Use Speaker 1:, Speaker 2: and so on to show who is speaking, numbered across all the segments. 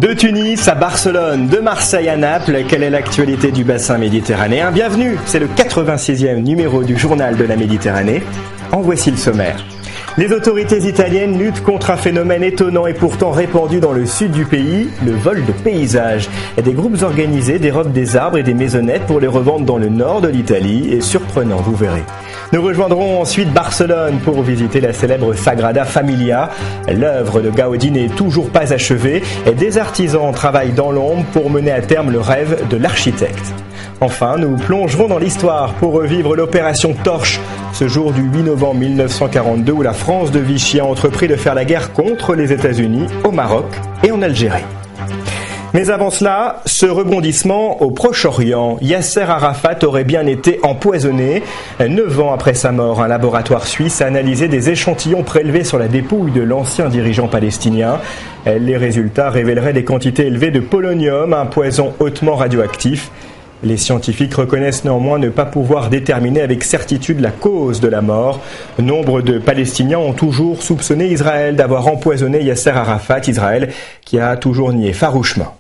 Speaker 1: De Tunis à Barcelone, de Marseille à Naples, quelle est l'actualité du bassin méditerranéen? Bienvenue, c'est le 86e numéro du Journal de la Méditerranée. En voici le sommaire. Les autorités italiennes luttent contre un phénomène étonnant et pourtant répandu dans le sud du pays, le vol de paysages. Des groupes organisés dérobent des arbres et des maisonnettes pour les revendre dans le nord de l'Italie, et surprenant, vous verrez. Nous rejoindrons ensuite Barcelone pour visiter la célèbre Sagrada Familia. L'œuvre de Gaudi n'est toujours pas achevée et des artisans travaillent dans l'ombre pour mener à terme le rêve de l'architecte. Enfin, nous plongerons dans l'histoire pour revivre l'opération Torche, ce jour du 8 novembre 1942 où la France de Vichy a entrepris de faire la guerre contre les États-Unis au Maroc et en Algérie. Mais avant cela, ce rebondissement au Proche-Orient. Yasser Arafat aurait bien été empoisonné. 9 ans après sa mort, un laboratoire suisse a analysé des échantillons prélevés sur la dépouille de l'ancien dirigeant palestinien. Les résultats révéleraient des quantités élevées de polonium, un poison hautement radioactif. Les scientifiques reconnaissent néanmoins ne pas pouvoir déterminer avec certitude la cause de la mort. Nombre de Palestiniens ont toujours soupçonné Israël d'avoir empoisonné Yasser Arafat, Israël qui a toujours nié farouchement.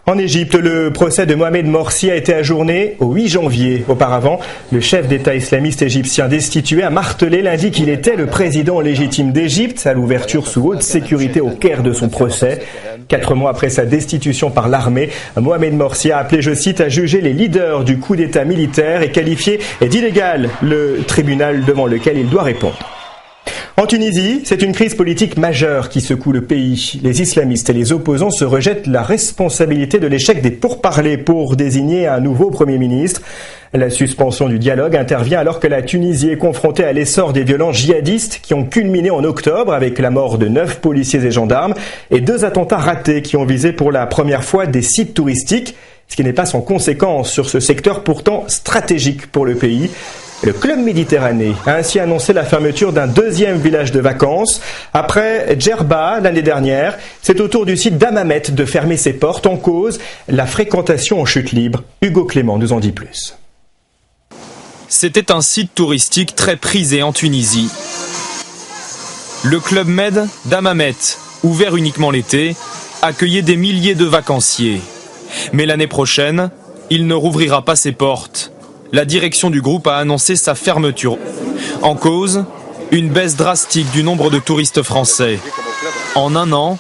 Speaker 1: En Égypte, le procès de Mohamed Morsi a été ajourné au 8 janvier. Auparavant, le chef d'État islamiste égyptien destitué a martelé lundi qu'il était le président légitime d'Égypte à l'ouverture sous haute sécurité au Caire de son procès. 4 mois après sa destitution par l'armée, Mohamed Morsi a appelé, je cite, à juger les leaders du coup d'État militaire et qualifié d'illégal le tribunal devant lequel il doit répondre. En Tunisie, c'est une crise politique majeure qui secoue le pays. Les islamistes et les opposants se rejettent la responsabilité de l'échec des pourparlers pour désigner un nouveau Premier ministre. La suspension du dialogue intervient alors que la Tunisie est confrontée à l'essor des violences djihadistes qui ont culminé en octobre avec la mort de 9 policiers et gendarmes et 2 attentats ratés qui ont visé pour la première fois des sites touristiques, ce qui n'est pas sans conséquence sur ce secteur pourtant stratégique pour le pays. Le Club Méditerranée a ainsi annoncé la fermeture d'un 2e village de vacances. Après Djerba l'année dernière, c'est au tour du site d'Hammamet de fermer ses portes en cause la fréquentation en chute libre. Hugo Clément nous en dit plus.
Speaker 2: C'était un site touristique très prisé en Tunisie. Le Club Med d'Hammamet, ouvert uniquement l'été, accueillait des milliers de vacanciers. Mais l'année prochaine, il ne rouvrira pas ses portes. La direction du groupe a annoncé sa fermeture. En cause, une baisse drastique du nombre de touristes français. En un an,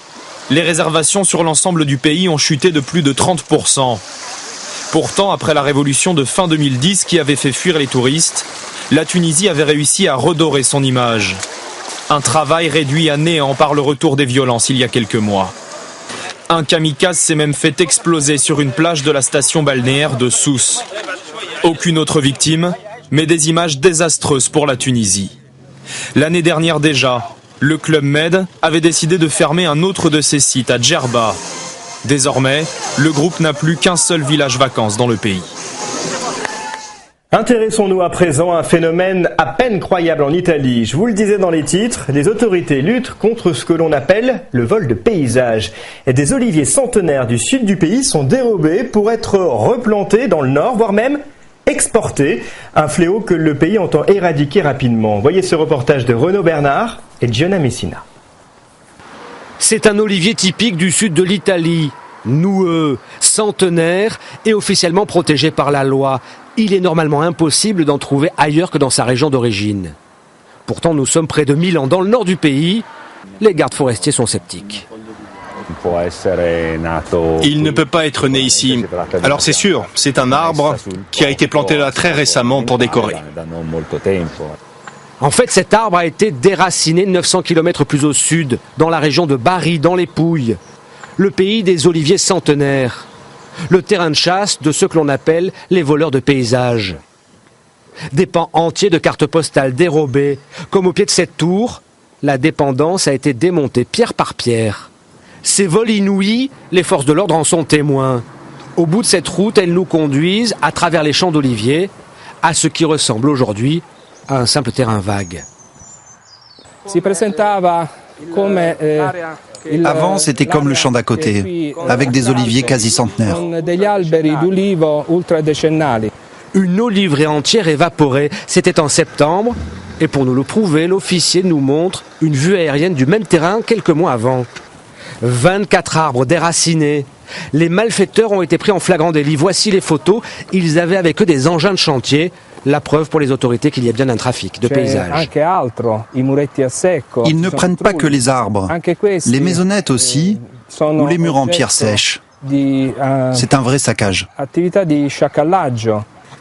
Speaker 2: les réservations sur l'ensemble du pays ont chuté de plus de 30%. Pourtant, après la révolution de fin 2010 qui avait fait fuir les touristes, la Tunisie avait réussi à redorer son image. Un travail réduit à néant par le retour des violences il y a quelques mois. Un kamikaze s'est même fait exploser sur une plage de la station balnéaire de Sousse. Aucune autre victime, mais des images désastreuses pour la Tunisie. L'année dernière déjà, le Club Med avait décidé de fermer un autre de ses sites à Djerba. Désormais, le groupe n'a plus qu'un seul village vacances dans le pays.
Speaker 1: Intéressons-nous à présent à un phénomène à peine croyable en Italie. Je vous le disais dans les titres, les autorités luttent contre ce que l'on appelle le vol de paysages. Et des oliviers centenaires du sud du pays sont dérobés pour être replantés dans le nord, voire même exportés. Un fléau que le pays entend éradiquer rapidement. Voyez ce reportage de Renaud Bernard et Giona Messina.
Speaker 3: C'est un olivier typique du sud de l'Italie, noueux, centenaire et officiellement protégé par la loi. Il est normalement impossible d'en trouver ailleurs que dans sa région d'origine. Pourtant, nous sommes près de Milan, dans le nord du pays. Les gardes forestiers sont sceptiques.
Speaker 4: Il ne peut pas être né ici. Alors c'est sûr, c'est un arbre qui a été planté là très récemment pour décorer.
Speaker 3: En fait, cet arbre a été déraciné 900 km plus au sud, dans la région de Bari, dans les Pouilles, le pays des oliviers centenaires, le terrain de chasse de ceux que l'on appelle les voleurs de paysages. Des pans entiers de cartes postales dérobées, comme au pied de cette tour, la dépendance a été démontée pierre par pierre. Ces vols inouïs, les forces de l'ordre en sont témoins. Au bout de cette route, elles nous conduisent à travers les champs d'oliviers, à ce qui ressemble aujourd'hui à un simple terrain vague.
Speaker 5: Avant, c'était comme le champ d'à côté, avec des oliviers quasi centenaires.
Speaker 3: Une oliveraie entière évaporée, c'était en septembre, et pour nous le prouver, l'officier nous montre une vue aérienne du même terrain quelques mois avant. 24 arbres déracinés. Les malfaiteurs ont été pris en flagrant délit. Voici les photos. Ils avaient avec eux des engins de chantier. La preuve pour les autorités qu'il y a bien un trafic de paysage.
Speaker 5: Ils ne prennent pas que les arbres, les maisonnettes aussi, ou les murs en pierre sèche. C'est un vrai saccage.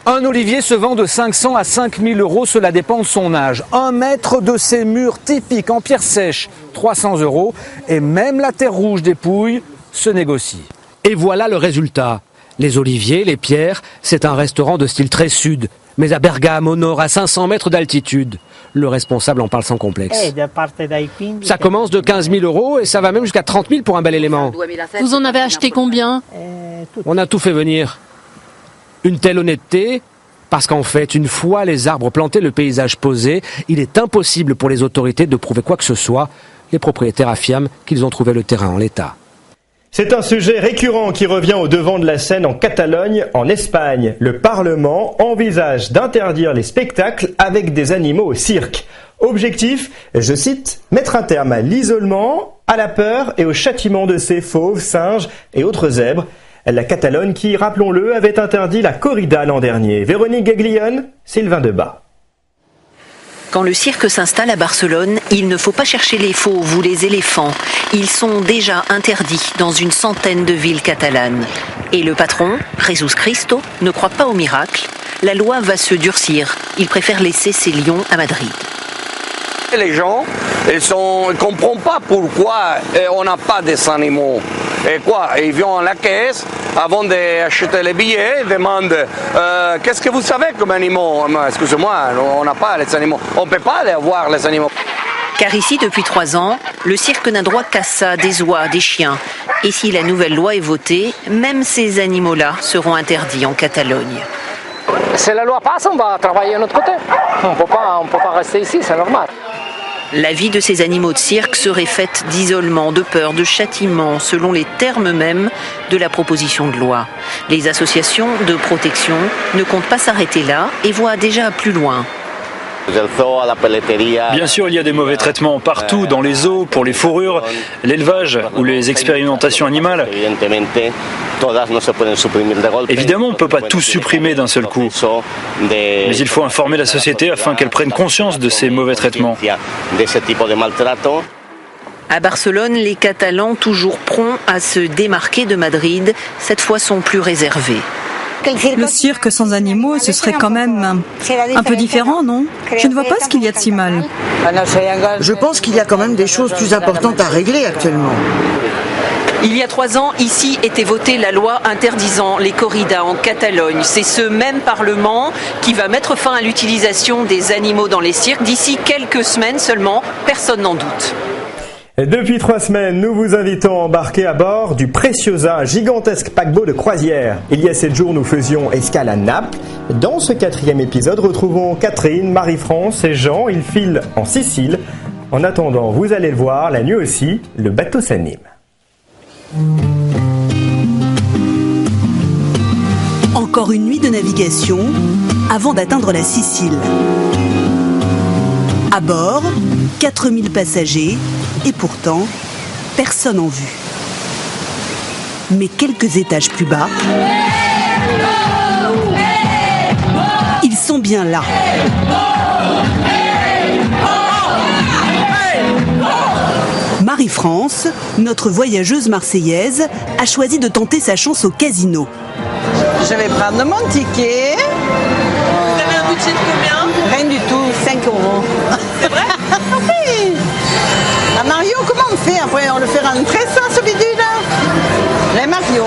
Speaker 3: Un olivier se vend de 500 à 5000 euros, cela dépend de son âge. 1 mètre de ces murs typiques en pierre sèche, 300 euros. Et même la terre rouge des Pouilles se négocie. Et voilà le résultat. Les oliviers, les pierres, c'est un restaurant de style très sud, mais à Bergame, au nord, à 500 mètres d'altitude. Le responsable en parle sans complexe. Ça commence de 15 000 euros et ça va même jusqu'à 30 000 pour un bel élément.
Speaker 6: Vous en avez acheté combien?
Speaker 3: On a tout fait venir. Une telle honnêteté, parce qu'en fait, une fois les arbres plantés, le paysage posé, il est impossible pour les autorités de prouver quoi que ce soit. Les propriétaires affirment qu'ils ont trouvé le terrain en l'état.
Speaker 1: C'est un sujet récurrent qui revient au devant de la scène en Catalogne, en Espagne. Le Parlement envisage d'interdire les spectacles avec des animaux au cirque. Objectif, je cite, mettre un terme à l'isolement, à la peur et au châtiment de ces fauves, singes et autres zèbres. La Catalogne qui, rappelons-le, avait interdit la corrida l'an dernier. Véronique Gaglione, Sylvain Debat.
Speaker 7: Quand le cirque s'installe à Barcelone, il ne faut pas chercher les fauves ou les éléphants. Ils sont déjà interdits dans une centaine de villes catalanes. Et le patron, Jesús Cristo, ne croit pas au miracle. La loi va se durcir. Il préfère laisser ses lions à Madrid.
Speaker 8: Les gens, ils ne comprennent pas pourquoi on n'a pas des animaux. Et quoi, ils viennent à la caisse, avant d'acheter les billets, ils demandent qu'est-ce que vous savez comme animaux? Excusez-moi, on n'a pas les animaux. On ne peut pas aller voir les animaux.
Speaker 7: Car ici, depuis 3 ans, le cirque n'a droit qu'à ça, des oies, des chiens. Et si la nouvelle loi est votée, même ces animaux-là seront interdits en Catalogne.
Speaker 9: Si la loi passe, on va travailler de notre côté. On peut pas rester ici, c'est normal.
Speaker 7: La vie de ces animaux de cirque serait faite d'isolement, de peur, de châtiment, selon les termes mêmes de la proposition de loi. Les associations de protection ne comptent pas s'arrêter là et voient déjà plus loin.
Speaker 10: Bien sûr, il y a des mauvais traitements partout, dans les zoos, pour les fourrures, l'élevage ou les expérimentations animales. Évidemment, on ne peut pas tout supprimer d'un seul coup. Mais il faut informer la société afin qu'elle prenne conscience de ces mauvais traitements.
Speaker 7: À Barcelone, les Catalans, toujours prompts à se démarquer de Madrid, cette fois sont plus réservés.
Speaker 11: Le cirque sans animaux, ce serait quand même un peu différent, non? Je ne vois pas ce qu'il y a de si mal.
Speaker 12: Je pense qu'il y a quand même des choses plus importantes à régler actuellement.
Speaker 7: Il y a 3 ans, ici était votée la loi interdisant les corridas en Catalogne. C'est ce même Parlement qui va mettre fin à l'utilisation des animaux dans les cirques. D'ici quelques semaines seulement, personne n'en doute.
Speaker 1: Depuis 3 semaines, nous vous invitons à embarquer à bord du Preciosa, un gigantesque paquebot de croisière. Il y a 7 jours, nous faisions escale à Naples. Dans ce 4e épisode, retrouvons Catherine, Marie-France et Jean. Ils filent en Sicile. En attendant, vous allez le voir, la nuit aussi, le bateau s'anime.
Speaker 13: Encore une nuit de navigation avant d'atteindre la Sicile. À bord, 4000 passagers et pourtant, personne en vue. Mais quelques étages plus bas, ils sont bien là. Marie-France, notre voyageuse marseillaise, a choisi de tenter sa chance au casino.
Speaker 12: Je vais prendre mon ticket.
Speaker 6: Vous avez un budget de combien?
Speaker 12: Rien du tout, 5 euros.
Speaker 6: C'est vrai?
Speaker 12: Oui. Ah, Mario, comment on fait? Après, on le fait rentrer ça, ce bidule? Les Mario.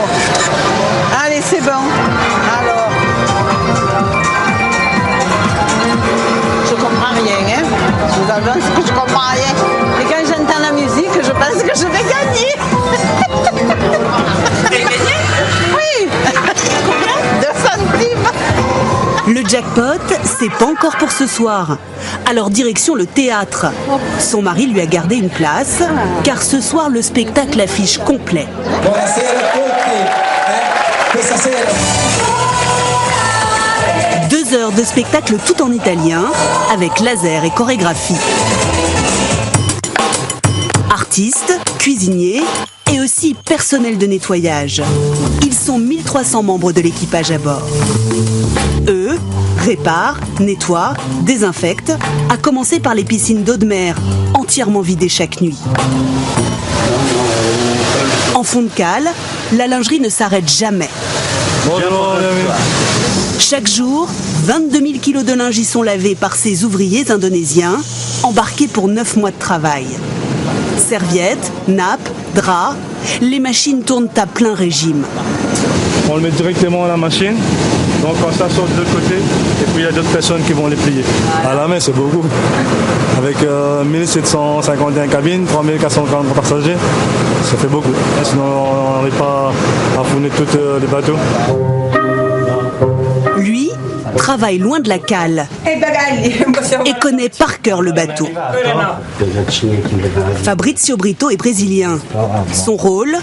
Speaker 12: Allez, c'est bon. Alors. Je comprends rien, hein? Je vous avance que je comprends rien. Et quand j'entends la musique, je pense que je vais gagner.
Speaker 6: Vous avez gagné?
Speaker 12: Oui. Combien? 2 centimes.
Speaker 13: Le jackpot, c'est pas encore pour ce soir. Alors direction le théâtre. Son mari lui a gardé une place, car ce soir le spectacle affiche complet. 2 heures de spectacle tout en italien, avec laser et chorégraphie. Artistes, cuisiniers et aussi personnel de nettoyage. Ils sont 1300 membres de l'équipage à bord. Eux réparent, nettoient, désinfectent, à commencer par les piscines d'eau de mer, entièrement vidées chaque nuit. En fond de cale, la lingerie ne s'arrête jamais. Chaque jour, 22 000 kilos de linge y sont lavés par ces ouvriers indonésiens, embarqués pour 9 mois de travail. Serviettes, nappes, draps, les machines tournent à plein régime.
Speaker 14: On le met directement à la machine, donc quand ça sort de l'autre côté, et puis il y a d'autres personnes qui vont les plier. À la main, c'est beaucoup. Avec 1751 cabines, 3440 passagers, ça fait beaucoup. Sinon, on n'arrive pas à fournir tous les bateaux.
Speaker 13: Lui travaille loin de la cale et connaît par cœur le bateau. Fabrizio Brito est brésilien. Son rôle,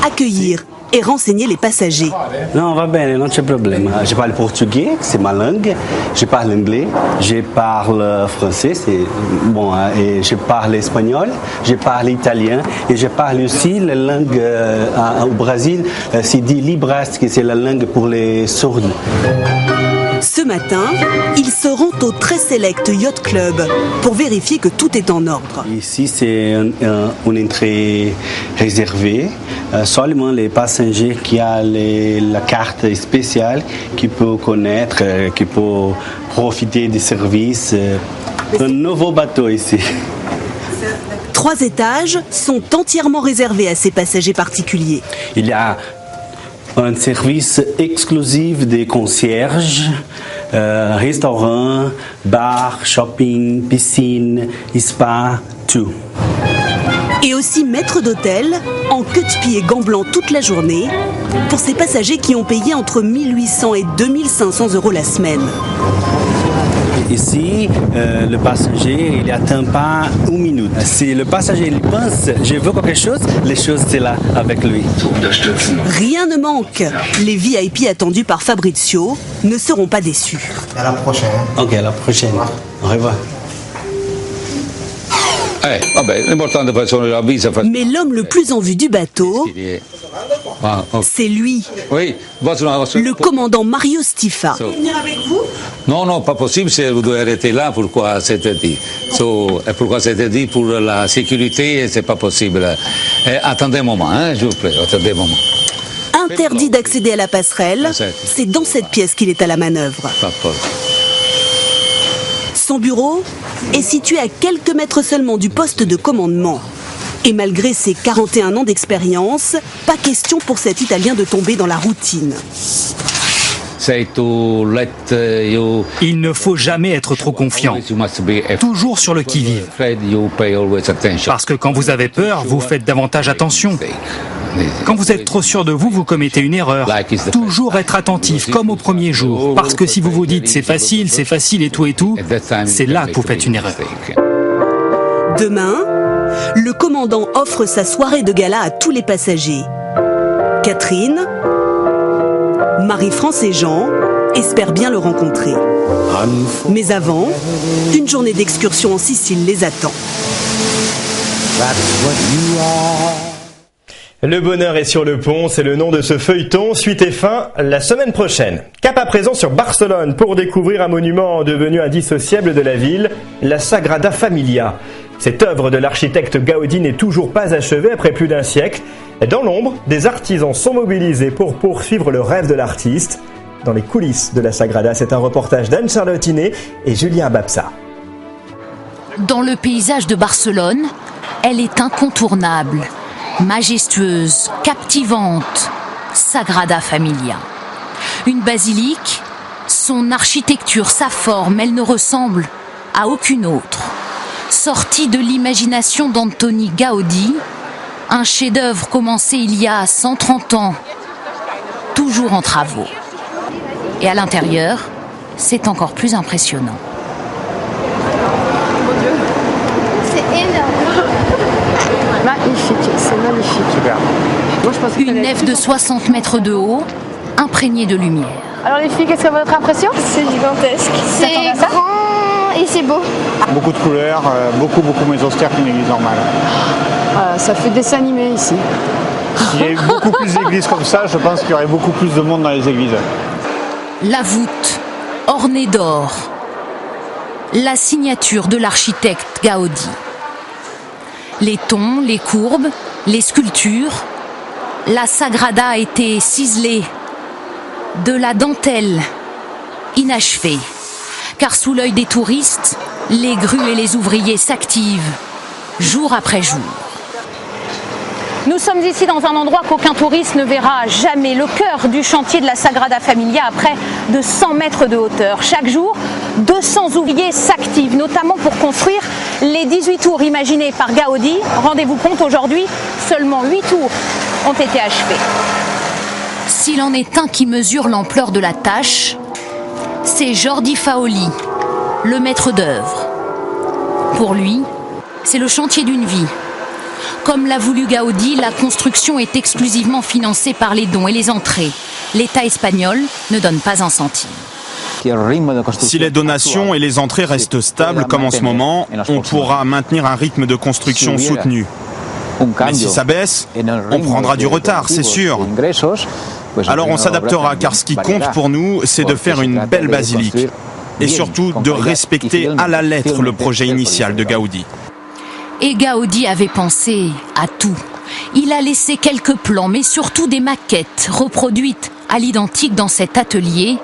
Speaker 13: accueillir et renseigner les passagers.
Speaker 15: Non, va bien, non c'è problema. Je parle portugais, c'est ma langue. Je parle anglais, je parle français, c'est bon, et je parle espagnol, je parle italien et je parle aussi la langue au Brésil, c'est dit libras, qui c'est la langue pour les sourds.
Speaker 13: Ce matin, il se rend au très select Yacht Club pour vérifier que tout est en ordre.
Speaker 15: Ici, c'est une entrée réservée. Seulement les passagers qui ont la carte spéciale qui peuvent connaître, qui peuvent profiter des services. Un nouveau bateau ici.
Speaker 13: 3 étages sont entièrement réservés à ces passagers particuliers.
Speaker 15: Il y a un service exclusif des concierges, restaurant, bar, shopping, piscine, spa, tout.
Speaker 13: Et aussi maître d'hôtel, en queue de pied gants blancs toute la journée, pour ces passagers qui ont payé entre 1800 et 2500 € la semaine.
Speaker 15: Ici, le passager, il n'attend pas 1 minute. Si le passager il pense, je veux quelque chose, les choses c'est là avec lui.
Speaker 13: Rien ne manque. Les VIP attendus par Fabrizio ne seront pas déçus.
Speaker 15: À la prochaine. Ok, à la prochaine. Au revoir.
Speaker 13: Mais l'homme le plus en vue du bateau, c'est lui, le commandant Mario Stifa.
Speaker 16: Venir avec vous? Non, pas possible, vous devez arrêter là, pourquoi c'est interdit. Pourquoi c'est interdit? Pour la sécurité, c'est pas possible. Attendez un moment, je vous plaît, attendez un moment.
Speaker 13: Interdit d'accéder à la passerelle, c'est dans cette pièce qu'il est à la manœuvre. Son bureau est situé à quelques mètres seulement du poste de commandement. Et malgré ses 41 ans d'expérience, pas question pour cet Italien de tomber dans la routine.
Speaker 17: Il ne faut jamais être trop confiant, toujours sur le qui-vive. Parce que quand vous avez peur, vous faites davantage attention. Quand vous êtes trop sûr de vous, vous commettez une erreur. Toujours être attentif, comme au premier jour. Parce que si vous vous dites c'est facile et tout, c'est là que vous faites une erreur.
Speaker 13: Demain, le commandant offre sa soirée de gala à tous les passagers. Catherine, Marie-France et Jean espèrent bien le rencontrer. Mais avant, une journée d'excursion en Sicile les attend.
Speaker 1: Le bonheur est sur le pont, c'est le nom de ce feuilleton. Suite et fin la semaine prochaine. Cap à présent sur Barcelone pour découvrir un monument devenu indissociable de la ville, la Sagrada Familia. Cette œuvre de l'architecte Gaudi n'est toujours pas achevée après plus d'un siècle. Dans l'ombre, des artisans sont mobilisés pour poursuivre le rêve de l'artiste. Dans les coulisses de la Sagrada, c'est un reportage d'Anne Charlotinet et Julien Babsa.
Speaker 18: Dans le paysage de Barcelone, elle est incontournable. Majestueuse, captivante, Sagrada Familia. Une basilique, son architecture, sa forme, elle ne ressemble à aucune autre. Sortie de l'imagination d'Antoni Gaudi, un chef-d'œuvre commencé il y a 130 ans, toujours en travaux. Et à l'intérieur, c'est encore plus impressionnant.
Speaker 19: Magnifique, c'est magnifique. Super.
Speaker 18: Moi, je pense une nef de 60 mètres de haut, imprégnée de lumière.
Speaker 19: Alors les filles, qu'est-ce que votre impression? C'est gigantesque.
Speaker 20: C'est grand et c'est beau.
Speaker 21: Beaucoup de couleurs, beaucoup moins austère qu'une église normale.
Speaker 19: Ça fait dessin animé ici.
Speaker 21: S'il y avait beaucoup plus d'églises comme ça, je pense qu'il y aurait beaucoup plus de monde dans les églises.
Speaker 18: La voûte, ornée d'or. La signature de l'architecte Gaudi. Les tons, les courbes, les sculptures. La Sagrada a été ciselée. De la dentelle, inachevée. Car sous l'œil des touristes, les grues et les ouvriers s'activent, jour après jour.
Speaker 22: Nous sommes ici dans un endroit qu'aucun touriste ne verra jamais, le cœur du chantier de la Sagrada Familia à près de 100 mètres de hauteur. Chaque jour, 200 ouvriers s'activent, notamment pour construire les 18 tours imaginées par Gaudi. Rendez-vous compte, aujourd'hui, seulement 8 tours ont été achevés.
Speaker 18: S'il en est un qui mesure l'ampleur de la tâche, c'est Jordi Faoli, le maître d'œuvre. Pour lui, c'est le chantier d'une vie. Comme l'a voulu Gaudi, la construction est exclusivement financée par les dons et les entrées. L'État espagnol ne donne pas un centime.
Speaker 4: Si les donations et les entrées restent stables comme en ce moment, on pourra maintenir un rythme de construction soutenu. Mais si ça baisse, on prendra du retard, c'est sûr. Alors on s'adaptera, car ce qui compte pour nous, c'est de faire une belle basilique. Et surtout de respecter à la lettre le projet initial de Gaudi.
Speaker 18: Et Gaudi avait pensé à tout. Il a laissé quelques plans, mais surtout des maquettes reproduites à l'identique dans cet atelier,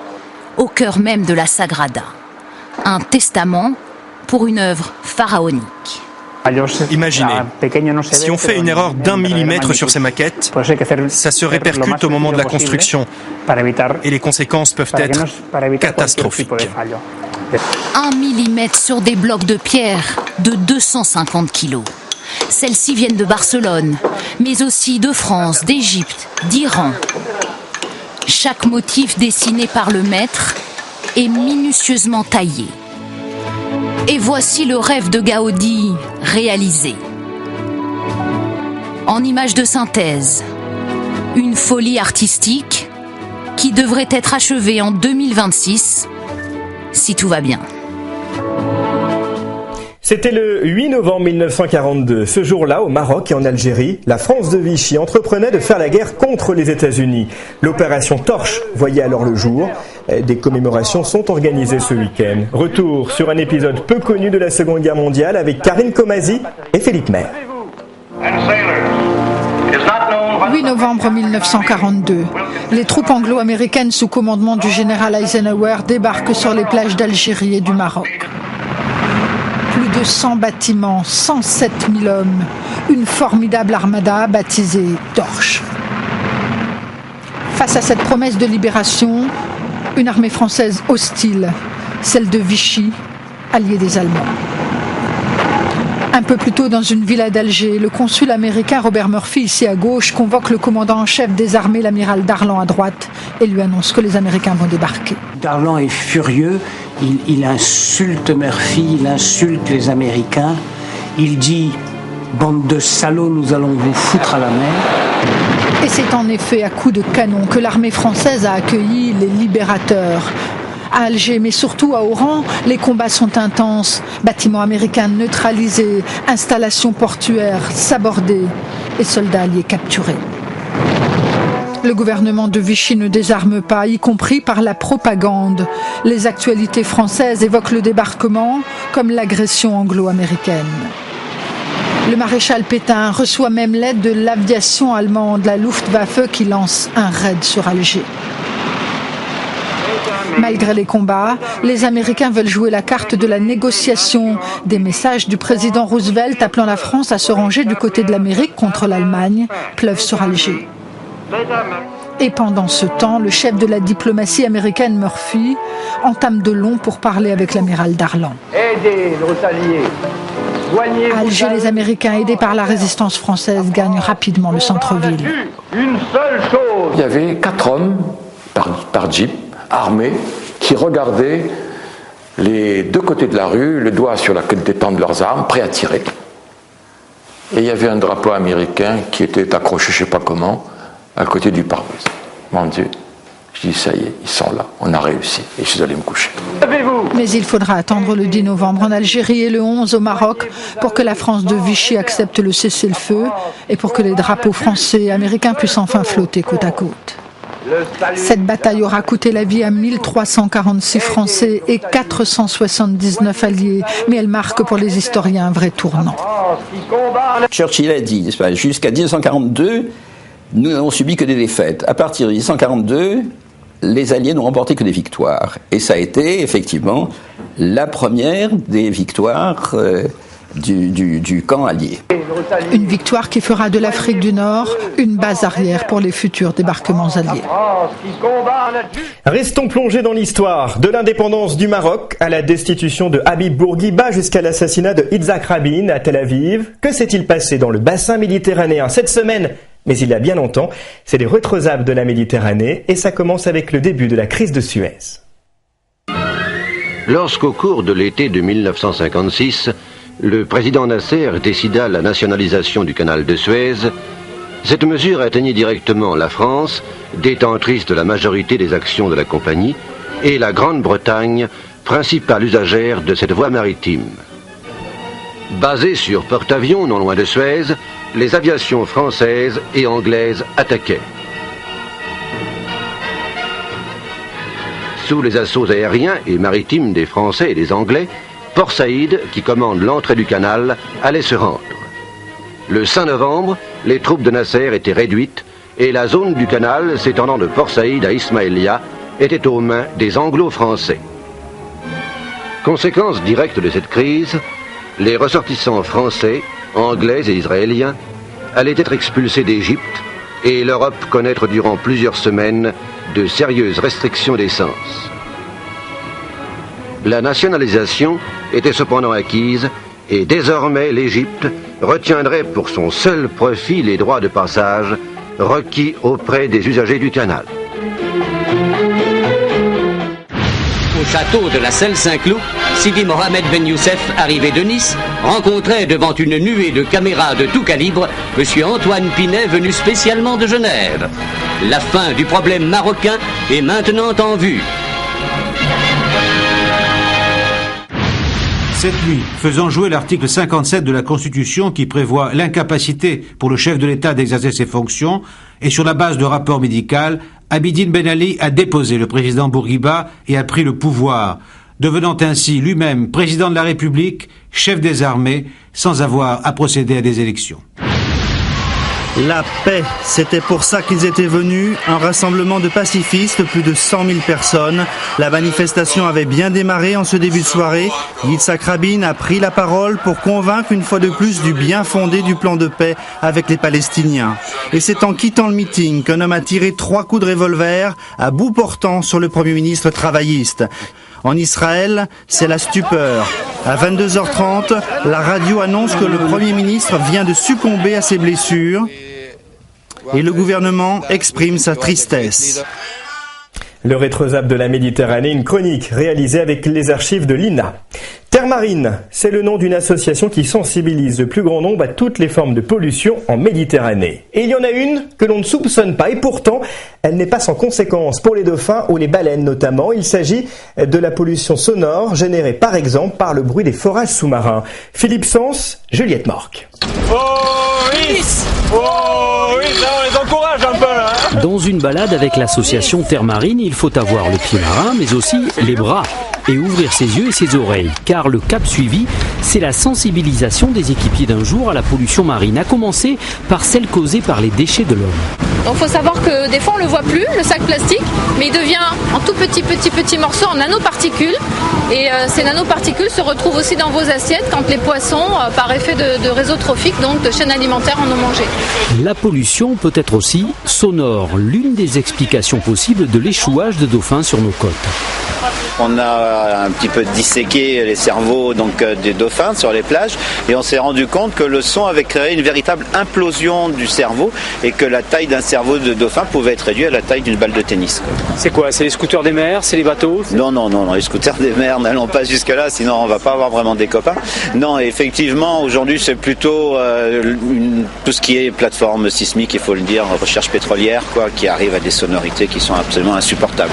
Speaker 18: au cœur même de la Sagrada. Un testament pour une œuvre pharaonique.
Speaker 4: Imaginez, si on fait une erreur d'1 millimètre sur ces maquettes, ça se répercute au moment de la construction et les conséquences peuvent être catastrophiques.
Speaker 18: 1 millimètre sur des blocs de pierre de 250 kilos. Celles-ci viennent de Barcelone, mais aussi de France, d'Égypte, d'Iran. Chaque motif dessiné par le maître est minutieusement taillé. Et voici le rêve de Gaudi réalisé. En image de synthèse, une folie artistique qui devrait être achevée en 2026, si tout va bien.
Speaker 1: C'était le 8 novembre 1942. Ce jour-là, au Maroc et en Algérie, la France de Vichy entreprenait de faire la guerre contre les États-Unis. L'opération Torche voyait alors le jour. Des commémorations sont organisées ce week-end. Retour sur un épisode peu connu de la Seconde Guerre mondiale avec Karine Comasi et Philippe Maire.
Speaker 23: 8 novembre 1942. Les troupes anglo-américaines sous commandement du général Eisenhower débarquent sur les plages d'Algérie et du Maroc. Plus de 100 bâtiments, 107 000 hommes, une formidable armada baptisée Torche. Face à cette promesse de libération, une armée française hostile, celle de Vichy, alliée des Allemands. Un peu plus tôt, dans une villa d'Alger, le consul américain Robert Murphy, ici à gauche, convoque le commandant en chef des armées, l'amiral Darlan, à droite, et lui annonce que les Américains vont débarquer.
Speaker 24: Darlan est furieux, il insulte Murphy, il insulte les Américains, il dit « Bande de salauds, nous allons vous foutre à la mer ».
Speaker 23: Et c'est en effet à coups de canon que l'armée française a accueilli les libérateurs. À Alger, mais surtout à Oran, les combats sont intenses. Bâtiments américains neutralisés, installations portuaires sabordées et soldats alliés capturés. Le gouvernement de Vichy ne désarme pas, y compris par la propagande. Les actualités françaises évoquent le débarquement comme l'agression anglo-américaine. Le maréchal Pétain reçoit même l'aide de l'aviation allemande, la Luftwaffe, qui lance un raid sur Alger. Malgré les combats, les Américains veulent jouer la carte de la négociation. Des messages du président Roosevelt appelant la France à se ranger du côté de l'Amérique contre l'Allemagne pleuvent sur Alger. Et pendant ce temps, le chef de la diplomatie américaine, Murphy, entame de longs pourparlers avec l'amiral Darlan.
Speaker 25: Aidez nos alliés.
Speaker 23: À Alger, les Américains, aidés par la résistance française, gagnent rapidement le centre-ville.
Speaker 25: Une seule chose.
Speaker 26: Il y avait 4 hommes par jeep, armés, qui regardaient les deux côtés de la rue, le doigt sur la détente de leurs armes, prêts à tirer. Et il y avait un drapeau américain qui était accroché, je ne sais pas comment, à côté du pare-brise. Mon Dieu, Je dis, ça y est, ils sont là, on a réussi. Et je suis allé me coucher.
Speaker 23: Mais il faudra attendre le 10 novembre en Algérie et le 11 au Maroc pour que la France de Vichy accepte le cessez-le-feu et pour que les drapeaux français et américains puissent enfin flotter côte à côte. Cette bataille aura coûté la vie à 1346 Français et 479 alliés, mais elle marque pour les historiens un vrai tournant.
Speaker 2: Churchill a dit, jusqu'à 1942, nous n'avons subi que des défaites. À partir de 1942, les Alliés n'ont remporté que des victoires. Et ça a été effectivement la première des victoires du camp allié.
Speaker 23: Une victoire qui fera de l'Afrique du Nord une base arrière pour les futurs débarquements alliés.
Speaker 1: Restons plongés dans l'histoire, de l'indépendance du Maroc à la destitution de Habib Bourguiba jusqu'à l'assassinat de Yitzhak Rabin à Tel Aviv. Que s'est-il passé dans le bassin méditerranéen cette semaine ? Mais il y a bien longtemps, c'est les retraisables de la Méditerranée et ça commence avec le début de la crise de Suez.
Speaker 3: Lorsqu'au cours de l'été de 1956, le président Nasser décida la nationalisation du canal de Suez, cette mesure atteignit directement la France, détentrice de la majorité des actions de la compagnie, et la Grande-Bretagne, principale usagère de cette voie maritime. Basées sur porte-avions non loin de Suez, les aviations françaises et anglaises attaquaient. Sous les assauts aériens et maritimes des Français et des Anglais, Port Saïd, qui commande l'entrée du canal, allait se rendre. Le 5 novembre, les troupes de Nasser étaient réduites et la zone du canal s'étendant de Port Saïd à Ismaïlia était aux mains des Anglo-Français. Conséquence directe de cette crise, les ressortissants français, anglais et israéliens allaient être expulsés d'Égypte et l'Europe connaître durant plusieurs semaines de sérieuses restrictions d'essence. La nationalisation était cependant acquise et désormais l'Égypte retiendrait pour son seul profit les droits de passage requis auprès des usagers du canal.
Speaker 5: Au château de la Selle Saint-Cloud, Sidi Mohamed Ben Youssef, arrivé de Nice, rencontrait devant une nuée de caméras de tout calibre M. Antoine Pinet, venu spécialement de Genève. La fin du problème marocain est maintenant en vue.
Speaker 8: Cette nuit, faisant jouer l'article 57 de la Constitution qui prévoit l'incapacité pour le chef de l'État d'exercer ses fonctions, et sur la base de rapport médical, Abidine Ben Ali a déposé le président Bourguiba et a pris le pouvoir, devenant ainsi lui-même président de la République, chef des armées, sans avoir à procéder à des élections.
Speaker 9: La paix, c'était pour ça qu'ils étaient venus, un rassemblement de pacifistes, plus de 100 000 personnes. La manifestation avait bien démarré en ce début de soirée. Yitzhak Rabin a pris la parole pour convaincre une fois de plus du bien fondé du plan de paix avec les Palestiniens. Et c'est en quittant le meeting qu'un homme a tiré 3 coups de revolver à bout portant sur le Premier ministre travailliste. En Israël, c'est la stupeur. À 22h30, la radio annonce que le Premier ministre vient de succomber à ses blessures et le gouvernement exprime sa tristesse.
Speaker 1: Le rétrosable de la Méditerranée, une chronique réalisée avec les archives de l'INA. Terre Marine, c'est le nom d'une association qui sensibilise le plus grand nombre à toutes les formes de pollution en Méditerranée. Et il y en a une que l'on ne soupçonne pas, et pourtant, elle n'est pas sans conséquences pour les dauphins ou les baleines notamment. Il s'agit de la pollution sonore générée par exemple par le bruit des forages sous-marins. Philippe Sens, Juliette Morque.
Speaker 10: Oh oui, on les encourage un peu là.
Speaker 27: Dans une balade avec l'association Terre Marine, il faut avoir le pied marin, mais aussi les bras, et ouvrir ses yeux et ses oreilles, car le cap suivi, c'est la sensibilisation des équipiers d'un jour à la pollution marine, à commencer par celle causée par les déchets de l'homme.
Speaker 22: Donc il faut savoir que des fois on ne le voit plus, le sac plastique, mais il devient en tout petits morceaux, en nanoparticules, et ces nanoparticules se retrouvent aussi dans vos assiettes quand les poissons, par effet de réseau trophique, donc de chaînes alimentaires, en ont mangé.
Speaker 27: La pollution peut être aussi sonore, l'une des explications possibles de l'échouage de dauphins sur nos côtes.
Speaker 6: On a un petit peu disséqué les cerveaux des dauphins sur les plages et on s'est rendu compte que le son avait créé une véritable implosion du cerveau et que la taille d'un cerveau de dauphin pouvait être réduite à la taille d'une balle de tennis.
Speaker 7: C'est quoi? C'est les scooters des mers? C'est les bateaux?
Speaker 6: Non, les scooters des mers, n'allons pas jusque-là, sinon on va pas avoir vraiment des copains. Non, effectivement, aujourd'hui c'est plutôt tout ce qui est plateforme sismique, il faut le dire, recherche pétrolière, qui arrive à des sonorités qui sont absolument insupportables.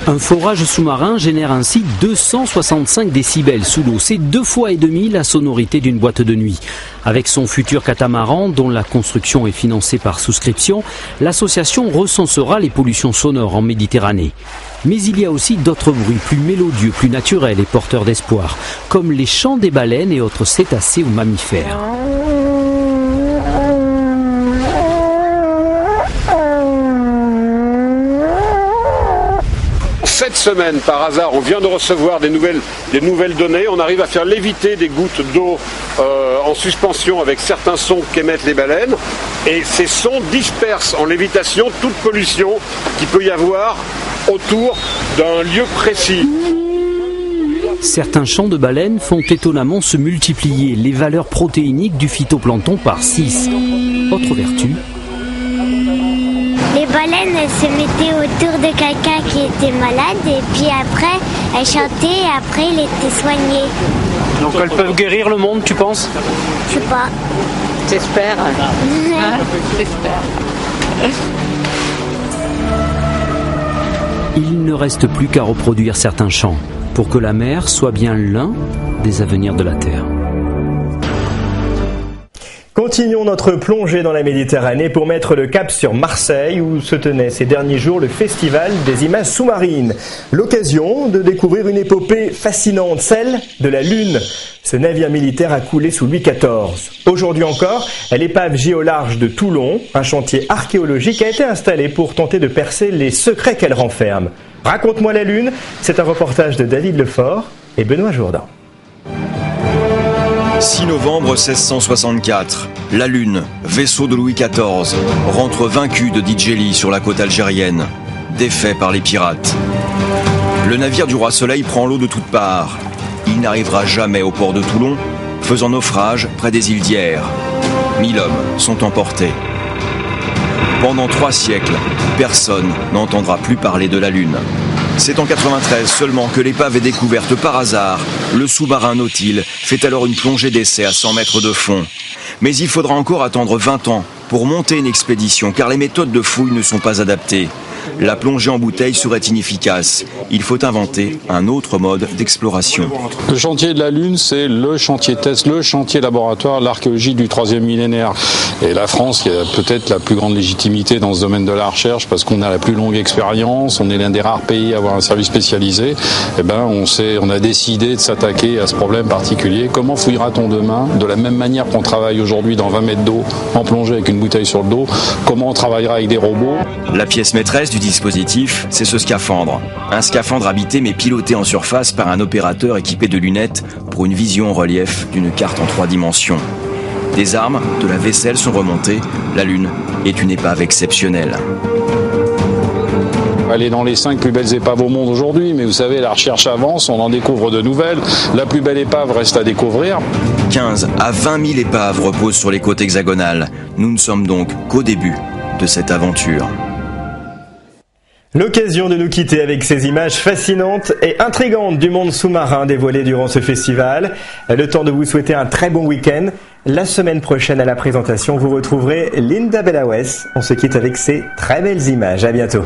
Speaker 27: Un forage sous-marin génère ainsi 265 décibels sous l'eau. C'est 2,5 fois la sonorité d'une boîte de nuit. Avec son futur catamaran, dont la construction est financée par souscription, l'association recensera les pollutions sonores en Méditerranée. Mais il y a aussi d'autres bruits plus mélodieux, plus naturels et porteurs d'espoir, comme les chants des baleines et autres cétacés ou mammifères.
Speaker 11: Cette semaine, par hasard, on vient de recevoir des nouvelles données. On arrive à faire léviter des gouttes d'eau en suspension avec certains sons qu'émettent les baleines. Et ces sons dispersent en lévitation toute pollution qu'il peut y avoir autour d'un lieu précis.
Speaker 27: Certains chants de baleines font étonnamment se multiplier les valeurs protéiniques du phytoplancton par 6. Autre vertu.
Speaker 20: Les baleines, elles se mettaient autour de quelqu'un qui était malade et puis après, elles chantaient et après, il était soigné.
Speaker 7: Donc elles peuvent guérir le monde, tu penses?
Speaker 20: Je sais pas.
Speaker 7: J'espère.
Speaker 20: J'espère.
Speaker 27: Il ne reste plus qu'à reproduire certains chants pour que la mer soit bien l'un des avenirs de la Terre.
Speaker 1: Continuons notre plongée dans la Méditerranée pour mettre le cap sur Marseille où se tenait ces derniers jours le Festival des images sous-marines. L'occasion de découvrir une épopée fascinante, celle de la Lune. Ce navire militaire a coulé sous Louis XIV. Aujourd'hui encore, l'épave gît au large de Toulon. Un chantier archéologique a été installé pour tenter de percer les secrets qu'elle renferme. Raconte-moi la Lune, c'est un reportage de David Lefort et Benoît Jourdan.
Speaker 12: 6 novembre 1664, la Lune, vaisseau de Louis XIV, rentre vaincu de Djeli sur la côte algérienne, défait par les pirates. Le navire du Roi Soleil prend l'eau de toutes parts. Il n'arrivera jamais au port de Toulon, faisant naufrage près des îles d'Hyères. 1000 hommes sont emportés. Pendant 3 siècles, personne n'entendra plus parler de la Lune. C'est en 93 seulement que l'épave est découverte par hasard. Le sous-marin Nautile fait alors une plongée d'essai à 100 mètres de fond. Mais il faudra encore attendre 20 ans pour monter une expédition car les méthodes de fouille ne sont pas adaptées. La plongée en bouteille serait inefficace. Il faut inventer un autre mode d'exploration.
Speaker 14: Le chantier de la Lune, c'est le chantier test, le chantier laboratoire, l'archéologie du 3e millénaire. Et la France, qui a peut-être la plus grande légitimité dans ce domaine de la recherche, parce qu'on a la plus longue expérience, on est l'un des rares pays à avoir un service spécialisé, on a décidé de s'attaquer à ce problème particulier. Comment fouillera-t-on demain? De la même manière qu'on travaille aujourd'hui dans 20 mètres d'eau, en plongée avec une bouteille sur le dos, comment on travaillera avec des robots?
Speaker 12: La pièce maîtresse du dispositif, c'est ce scaphandre. Un scaphandre habité mais piloté en surface par un opérateur équipé de lunettes pour une vision en relief d'une carte en 3 dimensions. Des armes, de la vaisselle sont remontées. La Lune est une épave exceptionnelle.
Speaker 14: Elle est dans les 5 plus belles épaves au monde aujourd'hui, mais vous savez, la recherche avance, on en découvre de nouvelles. La plus belle épave reste à découvrir.
Speaker 12: 15 à 20 000 épaves reposent sur les côtes hexagonales. Nous ne sommes donc qu'au début de cette aventure.
Speaker 1: L'occasion de nous quitter avec ces images fascinantes et intrigantes du monde sous-marin dévoilées durant ce festival. Le temps de vous souhaiter un très bon week-end. La semaine prochaine à la présentation, vous retrouverez Linda Belawes. On se quitte avec ces très belles images. À bientôt.